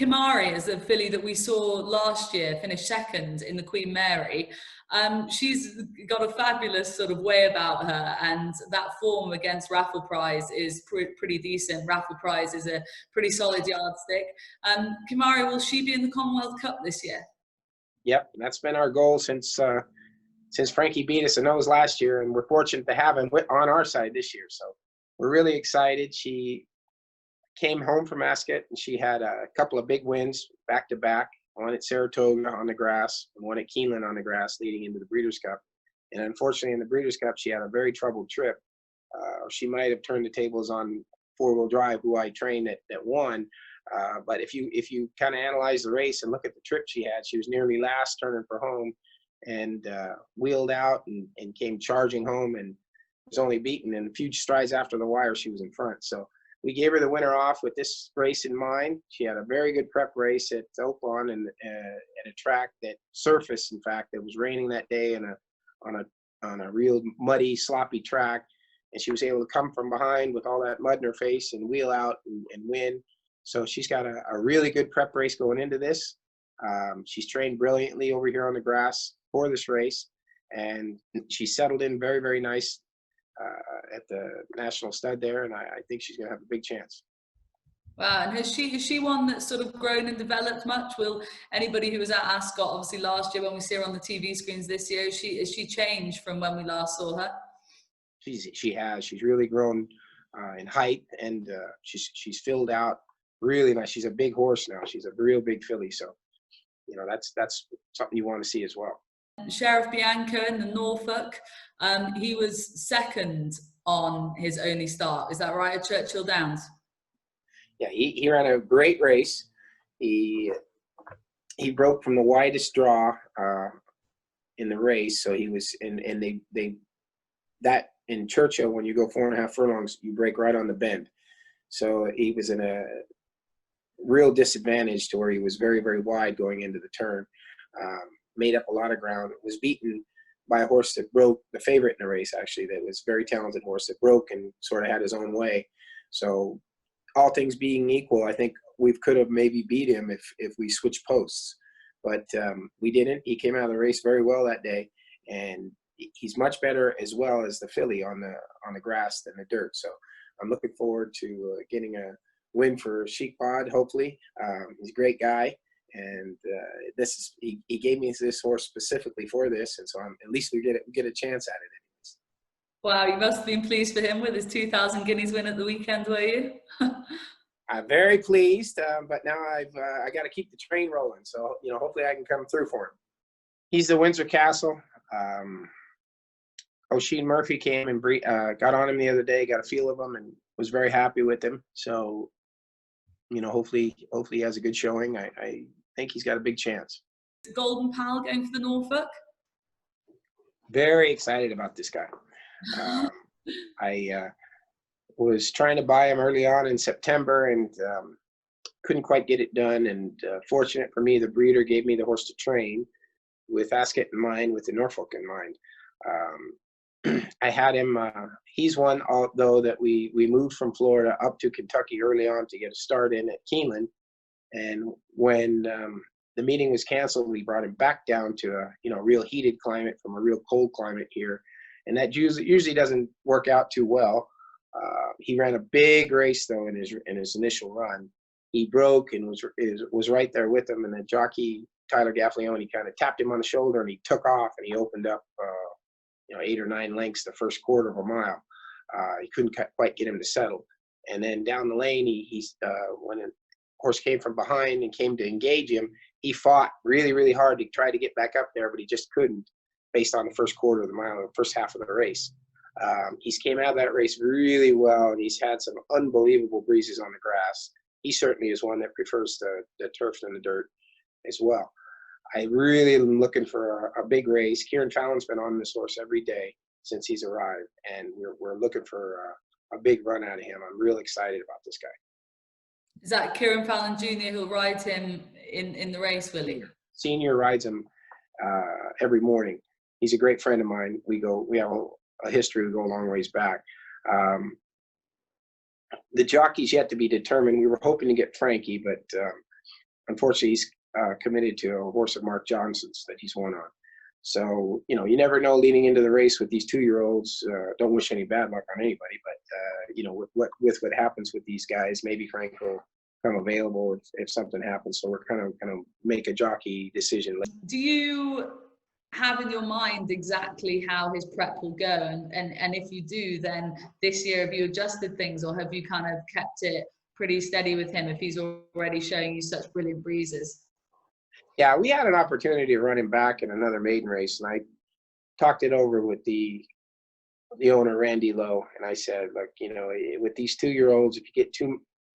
Kimari is a filly that we saw last year, finished second in the Queen Mary. She's got a fabulous sort of way about her, and that form against Raffle Prize is pretty decent. Raffle Prize is a pretty solid yardstick. Kimari, will she be in the Commonwealth Cup this year? Yep, that's been our goal since Frankie beat us in those last year, and we're fortunate to have him on our side this year. So we're really excited. She came home from Ascot, and she had a couple of big wins back to back. One at Saratoga on the grass, and one at Keeneland on the grass leading into the Breeders' Cup. And unfortunately, in the Breeders' Cup, she had a very troubled trip. She might have turned the tables on four-wheel drive, who I trained that won. But if you kind of analyze the race and look at the trip she had, she was nearly last turning for home, and wheeled out and came charging home, and was only beaten. And a few strides after the wire, she was in front. So we gave her the winner off with this race in mind. She had a very good prep race at Oaklawn and at a track that surfaced. In fact, it was raining that day on a real muddy, sloppy track, and she was able to come from behind with all that mud in her face and wheel out and win. So she's got a really good prep race going into this. She's trained brilliantly over here on the grass for this race, and she settled in very, very nice at the National Stud there, and I think she's going to have a big chance. Wow, and is she one that's sort of grown and developed much? Will anybody who was at Ascot, obviously last year when we see her on the TV screens this year, is she changed from when we last saw her? She has. She's really grown in height, and she's filled out really nice. She's a big horse now. She's a real big filly, so that's something you want to see as well. Sheriff Bianca in the Norfolk, he was second on his only start. Is that right, at Churchill Downs? Yeah, he ran a great race. He broke from the widest draw in the race, so he was that in Churchill, when you go 4.5 furlongs, you break right on the bend. So he was in a real disadvantage to where he was very, very wide going into the turn. Made up a lot of ground. Was beaten by a horse that broke, the favorite in the race, actually, that was a very talented horse that broke and sort of had his own way. So all things being equal, I think we could have maybe beat him if we switched posts. But we didn't. He came out of the race very well that day, and he's much better as well as the filly on the grass than the dirt. So I'm looking forward to getting a win for Sheik Pod, hopefully. He's a great guy. And he gave me this horse specifically for this, and so at least we get a chance at it anyways. Wow, you must have been pleased for him with his 2,000 guineas win at the weekend, were you? I'm very pleased, but now I got to keep the train rolling. So hopefully I can come through for him. He's the Windsor Castle. O'Sheen Murphy came and got on him the other day, got a feel of him, and was very happy with him. So hopefully he has a good showing. I think he's got a big chance. Golden Pal going for the Norfolk? Very excited about this guy. I was trying to buy him early on in September and couldn't quite get it done. And fortunate for me, the breeder gave me the horse to train with Ascot in mind, with the Norfolk in mind. I had him, he's one, although, that we moved from Florida up to Kentucky early on to get a start in at Keeneland. And when the meeting was canceled, we brought him back down to a real heated climate from a real cold climate here. And that usually doesn't work out too well. He ran a big race, though, in his initial run. He broke and was right there with him. And the jockey, Tyler Gaffleone, kind of tapped him on the shoulder, and he took off, and he opened up 8 or 9 lengths the first quarter of a mile. He couldn't quite get him to settle. And then down the lane, when a horse came from behind and came to engage him, he fought really, really hard to try to get back up there, but he just couldn't, based on the first quarter of the mile, the first half of the race. He's came out of that race really well, and he's had some unbelievable breezes on the grass. He certainly is one that prefers the turf than the dirt as well. I really am looking for a big race. Kieran Fallon's been on this horse every day since he's arrived, and we're looking for a big run out of him. I'm real excited about this guy. Is that Kieran Fallon Jr. who'll ride him in the race, will he? Senior rides him every morning. He's a great friend of mine. We have a history. We go a long ways back. The jockey's yet to be determined. We were hoping to get Frankie, but unfortunately, he's committed to a horse of Mark Johnson's that he's won on. So, you know, you never know leading into the race with these 2-year-olds. Don't wish any bad luck on anybody, but, you know, with what happens with these guys, maybe Frank will come available if something happens. So we're kind of going to make a jockey decision. Do you have in your mind exactly how his prep will go? And if you do, then this year, have you adjusted things, or have you kind of kept it pretty steady with him if he's already showing you such brilliant breezes? Yeah, we had an opportunity to run him back in another maiden race, and I talked it over with the owner, Randy Lowe, and I said, look, you know, with these 2-year-olds, if you get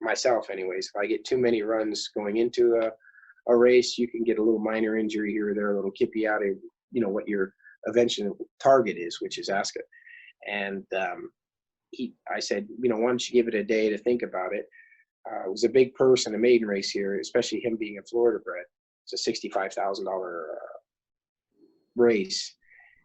myself anyways, if I get too many runs going into a race, you can get a little minor injury here or there, a little kippy out of, you know, what your eventual target is, which is Ascot. And I said, you know, why don't you give it a day to think about it? It was a big purse in a maiden race here, especially him being a Florida bred. It's a $65,000 race.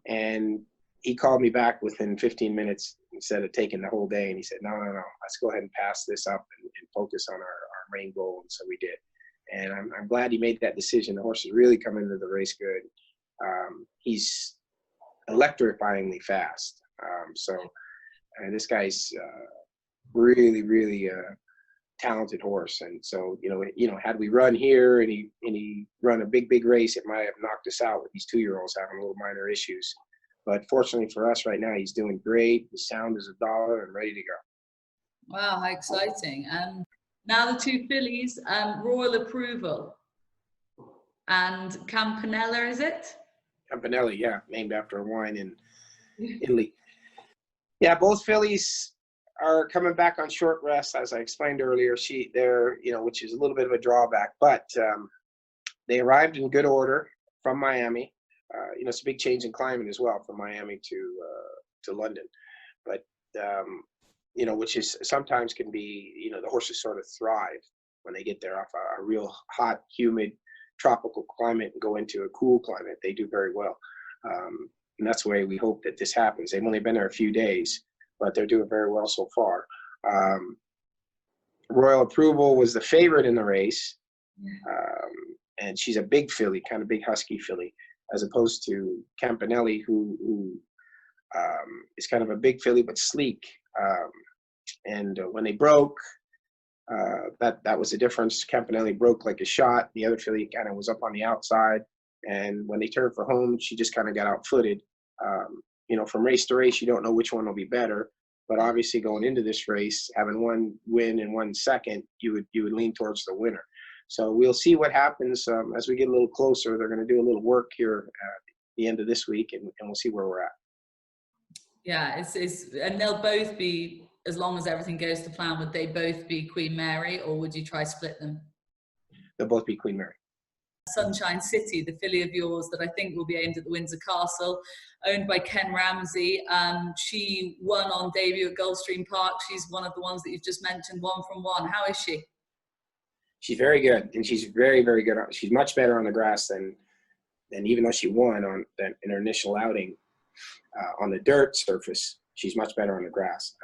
And he called me back within 15 minutes instead of taking the whole day. And he said, no, let's go ahead and pass this up and focus on our main goal. And so we did. And I'm glad he made that decision. The horse has really come into the race good. He's electrifyingly fast. This guy's really, really talented horse. And so, you know, had we run here and he run a big race, it might have knocked us out with these 2-year-olds having a little minor issues. But fortunately for us right now, he's doing great. He's sound as a dollar and ready to go. Wow, how exciting. And now the 2 fillies, Royal Approval and Campanella, is it? Campanelli, yeah, named after a wine in Italy. Yeah, both fillies are coming back on short rest, as I explained earlier. They're, you know, which is a little bit of a drawback, but they arrived in good order from Miami. You know, it's a big change in climate as well from Miami to London, but you know, which is sometimes can be, you know, the horses sort of thrive when they get there off a real hot, humid, tropical climate and go into a cool climate. They do very well, and that's the way we hope that this happens. They've only been there a few days, but they're doing very well so far. Royal Approval was the favorite in the race, and she's a big filly, kind of big husky filly, as opposed to Campanelli, who is kind of a big filly but sleek. And when they broke, that was the difference. Campanelli broke like a shot. The other filly kind of was up on the outside. And when they turned for home, she just kind of got out-footed. You know, from race to race, you don't know which one will be better. But obviously, going into this race, having one win and 1 second, you would lean towards the winner. So we'll see what happens as we get a little closer. They're going to do a little work here at the end of this week, and we'll see where we're at. Yeah, and they'll both be, as long as everything goes to plan, would they both be Queen Mary, or would you try split them? They'll both be Queen Mary. Sunshine City, the filly of yours that I think will be aimed at the Windsor Castle, owned by Ken Ramsey. She won on debut at Gulfstream Park. She's one of the ones that you've just mentioned, 1 from 1. How is she? She's very good, and she's very, very good. She's much better on the grass than even though she won in her initial outing on the dirt surface. She's much better on the grass.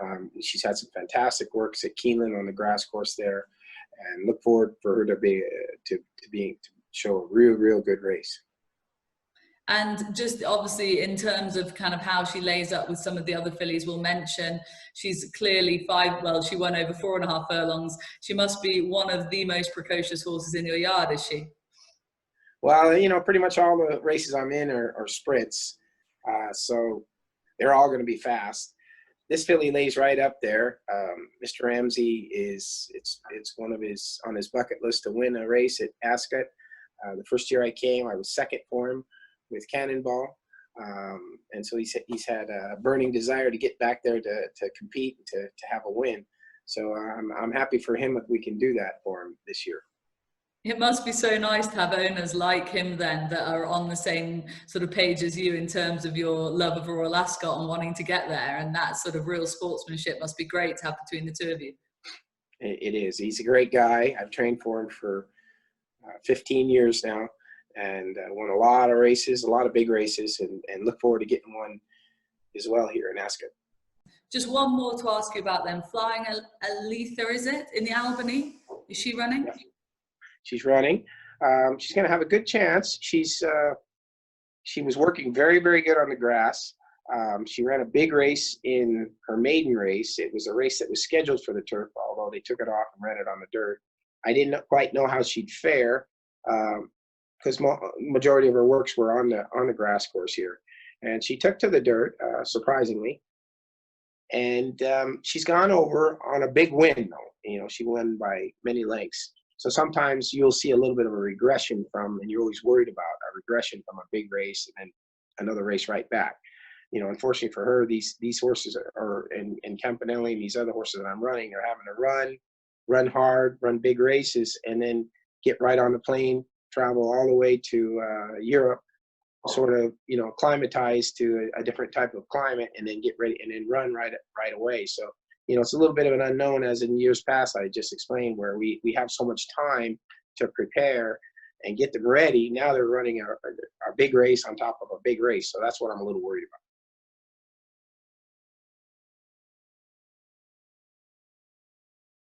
She's had some fantastic works at Keeneland on the grass course there, and look forward for her to show a real good race. And just obviously in terms of kind of how she lays up with some of the other fillies, we'll mention she's clearly she won over 4.5 furlongs. She must be one of the most precocious horses in your yard, is she? Well, you know, pretty much all the races I'm in are sprints. So they're all going to be fast. This filly lays right up there. Mr. Ramsey it's one of on his bucket list to win a race at Ascot. The first year I came, I was second for him with Cannonball. And so he's had a burning desire to get back there to compete, to have a win. So I'm happy for him if we can do that for him this year. It must be so nice to have owners like him then that are on the same sort of page as you in terms of your love of Royal Ascot and wanting to get there. And that sort of real sportsmanship must be great to have between the two of you. It is. He's a great guy. I've trained for him for 15 years now, and won a lot of races, a lot of big races, and look forward to getting one as well here in Ascot. Just one more to ask you about them. Flying Aletha, is it, in the Albany? Is she running? Yeah. She's running. She's going to have a good chance. She was working very, very good on the grass. She ran a big race in her maiden race. It was a race that was scheduled for the turf, although they took it off and ran it on the dirt. I didn't quite know how she'd fare because majority of her works were on the grass course here. And she took to the dirt, surprisingly. And she's gone over on a big win, though. You know, she won by many lengths. So sometimes you'll see a little bit of a regression from, and you're always worried about a regression from a big race and then another race right back. You know, unfortunately for her, these horses are in Campanelli and these other horses that I'm running are having to run hard, run big races, and then get right on the plane, travel all the way to Europe, sort of, you know, acclimatize to a different type of climate, and then get ready and then run right away. So, you know, it's a little bit of an unknown, as in years past I just explained, where we have so much time to prepare and get them ready. Now they're running a big race on top of a big race. So that's what I'm a little worried about.